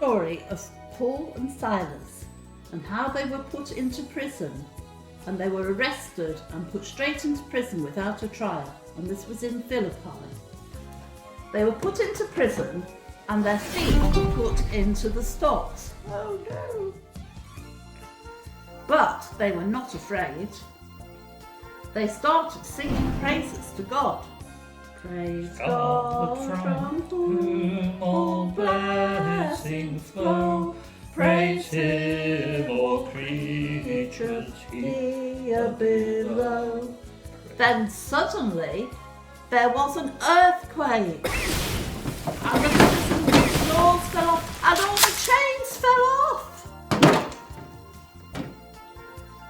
story of Paul and Silas and how they were put into prison, and they were arrested and put straight into prison without a trial, and this was in Philippi. They were put into prison and their feet were put into the stocks. Oh no! But they were not afraid. They started singing praises to God. Praise God from whom all blessings flow. Praise Him, all creatures here below. Then suddenly there was an earthquake, and the prison doors fell off, and all the chains fell off.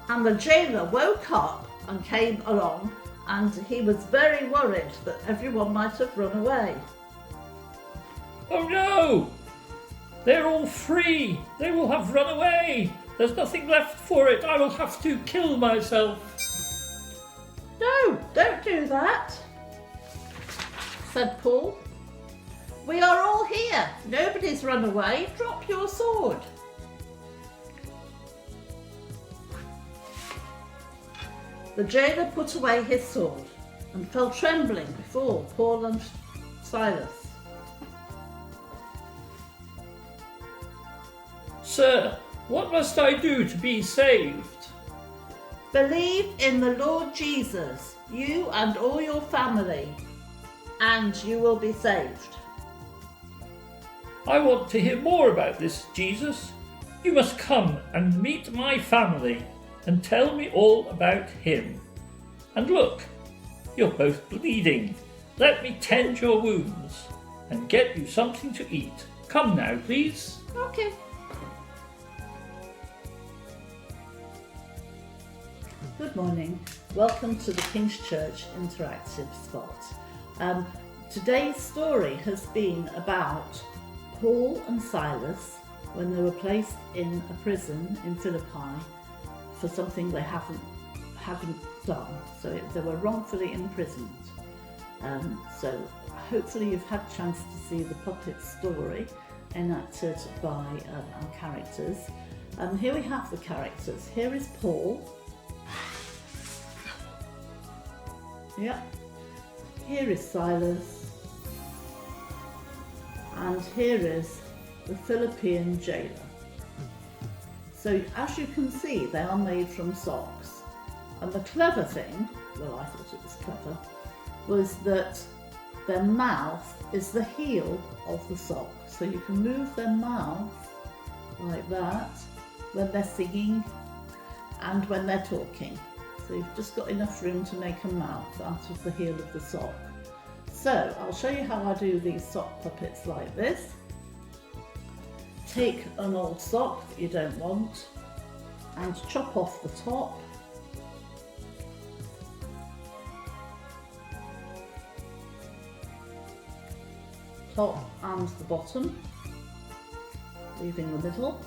And the jailer woke up and came along, and he was very worried that everyone might have run away. Oh no! They're all free! They will have run away! There's nothing left for it! I will have to kill myself! No, don't do that, said Paul. We are all here. Nobody's run away. Drop your sword. The jailer put away his sword and fell trembling before Paul and Silas. Sir, what must I do to be saved? Believe in the Lord Jesus, you and all your family, and you will be saved. I want to hear more about this, Jesus. You must come and meet my family and tell me all about him. And look, you're both bleeding. Let me tend your wounds and get you something to eat. Come now, please. Okay. Good morning. Welcome to the King's Church Interactive Spot. Today's story has been about Paul and Silas when they were placed in a prison in Philippi for something they haven't done. So they were wrongfully imprisoned. So hopefully you've had a chance to see the puppet story enacted by our characters. Here we have the characters. Here is Paul. Yep. Here is Silas. And here is the Philippine jailer. So as you can see, they are made from socks. And the clever thing, well, I thought it was clever, was that their mouth is the heel of the sock. So you can move their mouth like that when they're singing and when they're talking. So you've just got enough room to make a mouth out of the heel of the sock. So I'll show you how I do these sock puppets like this. Take an old sock that you don't want and chop off the top. Top and the bottom, leaving the middle.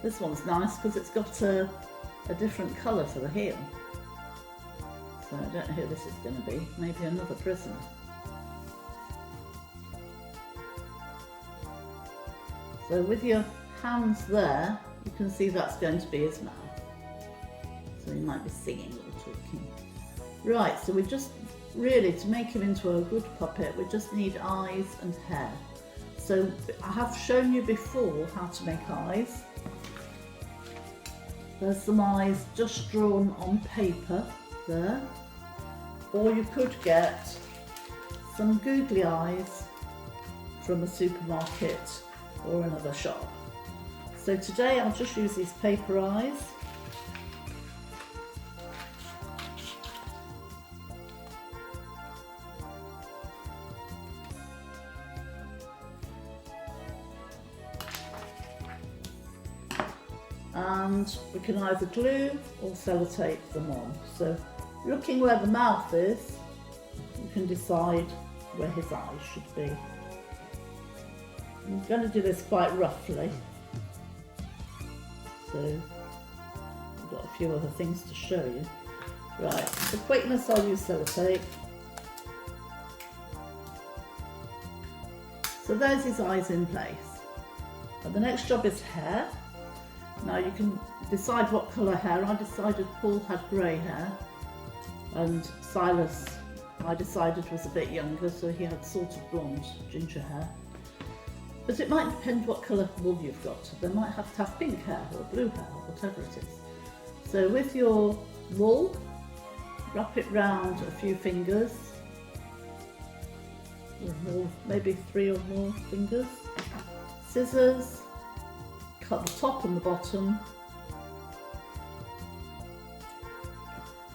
This one's nice because it's got a different colour for the heel. So I don't know who this is going to be, maybe another prisoner. So with your hands there, you can see that's going to be his mouth. So he might be singing or talking. Right, so we just really, to make him into a good puppet, we just need eyes and hair. So I have shown you before how to make eyes. There's some eyes just drawn on paper there. Or you could get some googly eyes from a supermarket or another shop. So today I'll just use these paper eyes. And we can either glue or sellotape them on. So looking where the mouth is, you can decide where his eyes should be. I'm going to do this quite roughly. So I've got a few other things to show you. Right, for quickness I'll use sellotape. So there's his eyes in place. And the next job is hair. Now you can decide what colour hair. I decided Paul had grey hair, and Silas, I decided, was a bit younger, so he had sort of blonde ginger hair. But it might depend what colour wool you've got. They might have to have pink hair or blue hair or whatever it is. So with your wool, wrap it round a few fingers, or more, maybe 3 or more fingers. Scissors, cut the top and the bottom,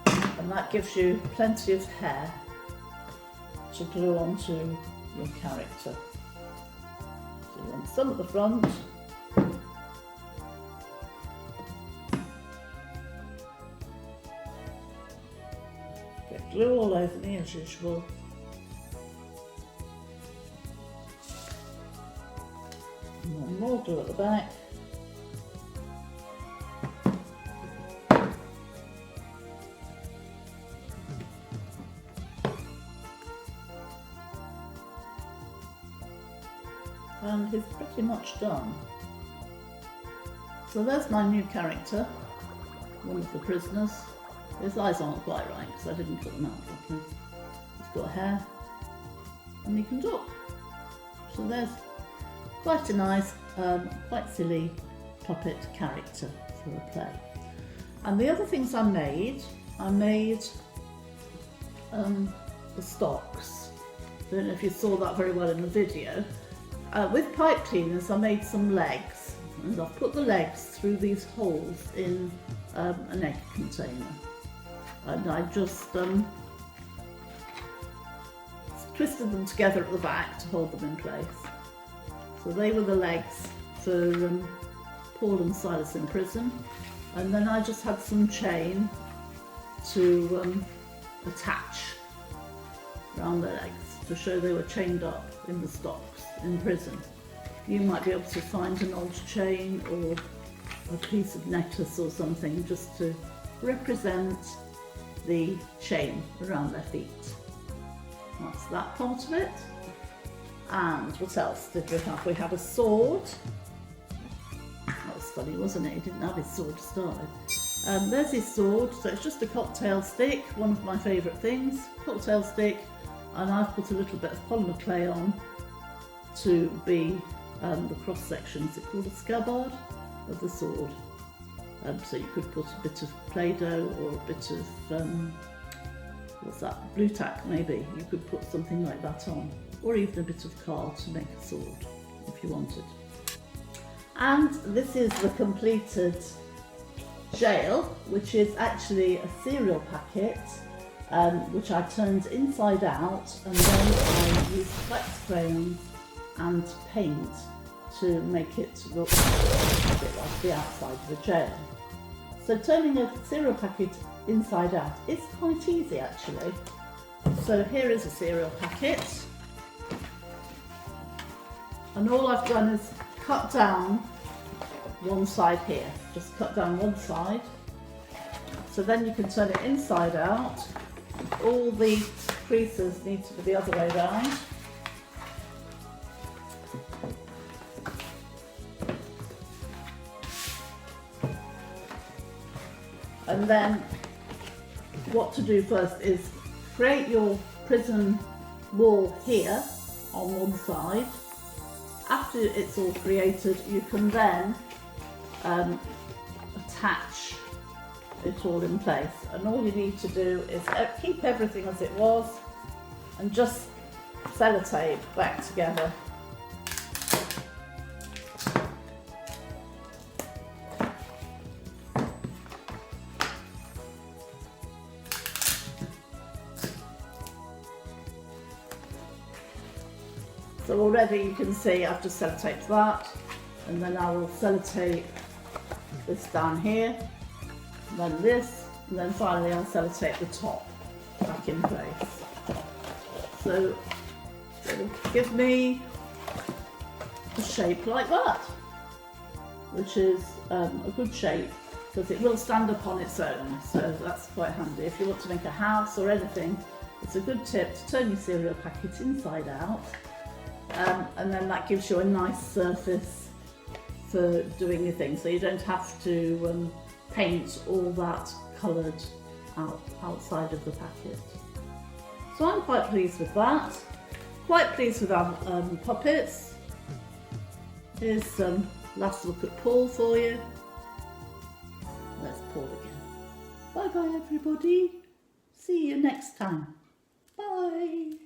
and that gives you plenty of hair to glue onto your character. So you want some at the front, get glue all over me as usual. And then more glue at the back. And he's pretty much done. So there's my new character, one of the prisoners. His eyes aren't quite right because I didn't cut them out properly. He's got hair and he can talk. So there's quite a nice, quite silly puppet character for a play. And the other things I made the stocks. I don't know if you saw that very well in the video. With pipe cleaners I made some legs, and I've put the legs through these holes in an egg container, and I just twisted them together at the back to hold them in place. So they were the legs for Paul and Silas in prison, and then I just had some chain to attach around the legs to show they were chained up in the stocks in prison. You might be able to find an old chain or a piece of necklace or something just to represent the chain around their feet. That's that part of it. And what else did we have? We had a sword. That was funny, wasn't it? He didn't have his sword to start with. There's his sword, so it's just a cocktail stick, one of my favourite things, cocktail stick, and I've put a little bit of polymer clay on to be the cross sections. It's called a scabbard of the sword. So you could put a bit of Play-Doh or a bit of, what's that, blue tack maybe. You could put something like that on, or even a bit of card to make a sword if you wanted. And this is the completed jail, which is actually a cereal packet, which I turned inside out, and then I used flex crayons and paint to make it look a bit like the outside of the jail. So turning a cereal packet inside out is quite easy actually. So here is a cereal packet, and all I've done is cut down one side here, just cut down one side. So then you can turn it inside out. All the creases need to be the other way round. And then what to do first is create your prison wall here on one side. After it's all created, you can then attach it all in place, and all you need to do is keep everything as it was and just sellotape back together. So already you can see I've just sellotaped that, and then I will sellotape this down here, and then this, and then finally I'll sellotape the top back in place. So it'll give me a shape like that, which is a good shape because it will stand up on its own, so that's quite handy. If you want to make a house or anything, it's a good tip to turn your cereal packet inside out. and then that gives you a nice surface for doing your thing, so you don't have to paint all that coloured outside of the packet. So I'm quite pleased with that. Quite pleased with our puppets. Here's some last look at Paul for you. There's Paul again. Bye bye everybody. See you next time. Bye.